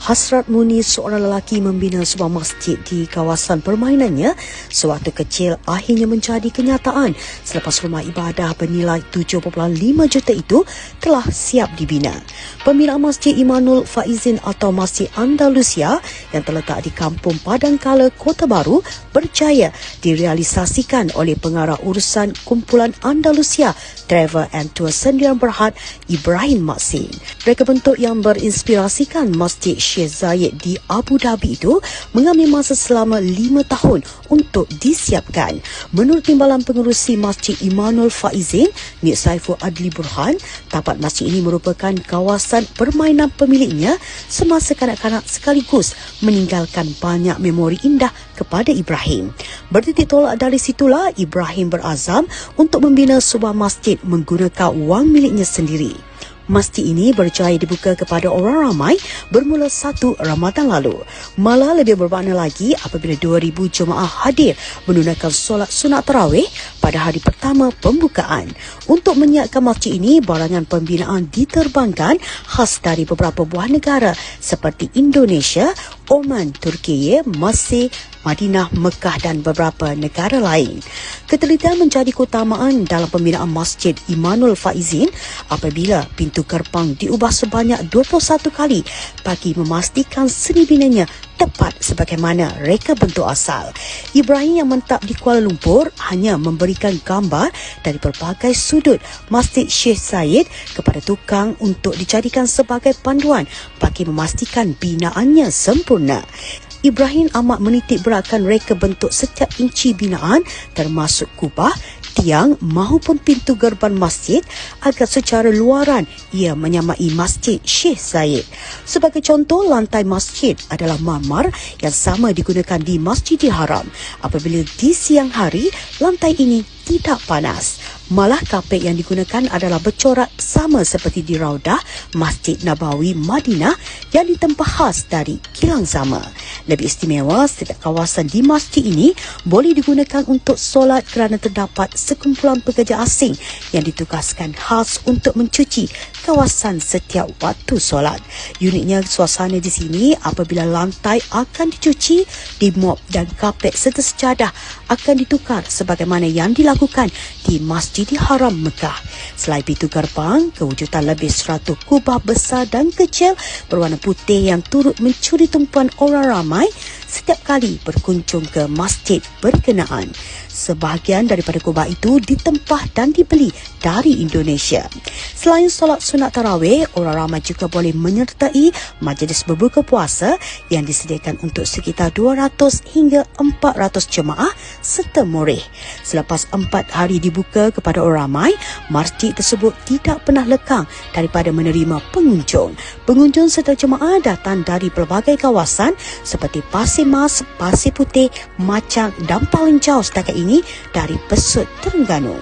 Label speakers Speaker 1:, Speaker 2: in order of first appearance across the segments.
Speaker 1: Hasrat Muni, seorang lelaki membina sebuah masjid di kawasan permainannya sewaktu kecil, akhirnya menjadi kenyataan selepas rumah ibadah bernilai 7.5 juta itu telah siap dibina. Pembinaan Masjid Imanul Faizin atau Masjid Andalusia yang terletak di Kampung Padangkala, Kota Baru berjaya direalisasikan oleh pengarah urusan Kumpulan Andalusia Travel and Tour Sendirian Berhad Ibrahim Maksin. Reka bentuk yang berinspirasikan Masjid Sheikh Zayed di Abu Dhabi itu mengambil masa selama 5 tahun untuk disiapkan. Menurut Timbalan Pengerusi Masjid Imanul Faizin, Nik Saiful Adli Burhan, tapak masjid ini merupakan kawasan permainan pemiliknya semasa kanak-kanak sekaligus meninggalkan banyak memori indah kepada Ibrahim. Bertitik tolak dari situlah Ibrahim berazam untuk membina sebuah masjid menggunakan wang miliknya sendiri. Masjid ini berjaya dibuka kepada orang ramai bermula 1 Ramadan lalu. Malah lebih bermakna lagi apabila 2,000 jemaah hadir menunaikan solat sunat tarawih pada hari pertama pembukaan. Untuk menyiapkan masjid ini, barangan pembinaan diterbangkan khas dari beberapa buah negara seperti Indonesia, Oman, Turki, Mesir, Madinah, Mekah dan beberapa negara lain. Ketelitian menjadi keutamaan dalam pembinaan Masjid Imanul Faizin apabila pintu gerbang diubah sebanyak 21 kali bagi memastikan seni binanya tepat sebagaimana reka bentuk asal. Ibrahim yang mentap di Kuala Lumpur hanya memberikan gambar dari berbagai sudut Masjid Sheikh Zayed kepada tukang untuk dijadikan sebagai panduan bagi memastikan binaannya sempurna. Ibrahim amat menitik beratkan reka bentuk setiap inci binaan termasuk kubah, tiang maupun pintu gerbang masjid agar secara luaran ia menyamai Masjid Sheikh Zayed. Sebagai contoh, lantai masjid adalah marmar yang sama digunakan di Masjidil Haram. Apabila di siang hari, lantai ini tidak panas. Malah kapet yang digunakan adalah bercorak sama seperti di Raudah Masjid Nabawi Madinah yang ditempah khas dari kilang zama. Lebih istimewa, setiap kawasan di masjid ini boleh digunakan untuk solat kerana terdapat sekumpulan pekerja asing yang ditugaskan khas untuk mencuci kawasan setiap waktu solat. Uniknya suasana di sini apabila lantai akan dicuci, dimop dan kapet serta sejadah akan ditukar sebagaimana yang dilakukan di Masjidil Haram Mekah. Selain pintu gerbang, kewujudan lebih 100 kubah besar dan kecil berwarna putih yang turut mencuri tumpuan orang ramai setiap kali berkunjung ke masjid berkenaan. Sebahagian daripada kubah itu ditempah dan dibeli dari Indonesia. Selain solat sunat tarawih, orang ramai juga boleh menyertai majlis berbuka puasa yang disediakan untuk sekitar 200 hingga 400 jemaah serta murid. Selepas 4 hari dibuka kepada orang ramai, masjid tersebut tidak pernah lekang daripada menerima pengunjung. Pengunjung serta jemaah datang dari pelbagai kawasan seperti Pasir Mas, Pasir Putih, Macang dan paling jauh setakat ini dari Besut, Terengganu.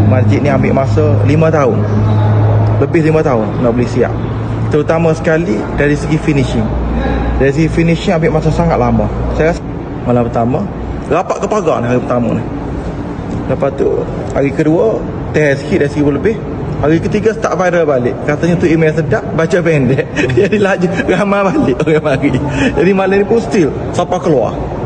Speaker 2: Masjid ni ambil masa 5 tahun. Lebih 5 tahun nak boleh siap. Terutama sekali dari segi finishing. Dari segi finishing ambil masa sangat lama. Saya rasa malam pertama rapat ke pagar ni hari pertama ni. Lepas tu hari kedua test sikit dah 1,000 lebih. Hari ketiga start viral balik. Katanya tu email sedap, baca pendek. Jadi laju ramai balik orang mari. Jadi malam ni pun still siapa keluar.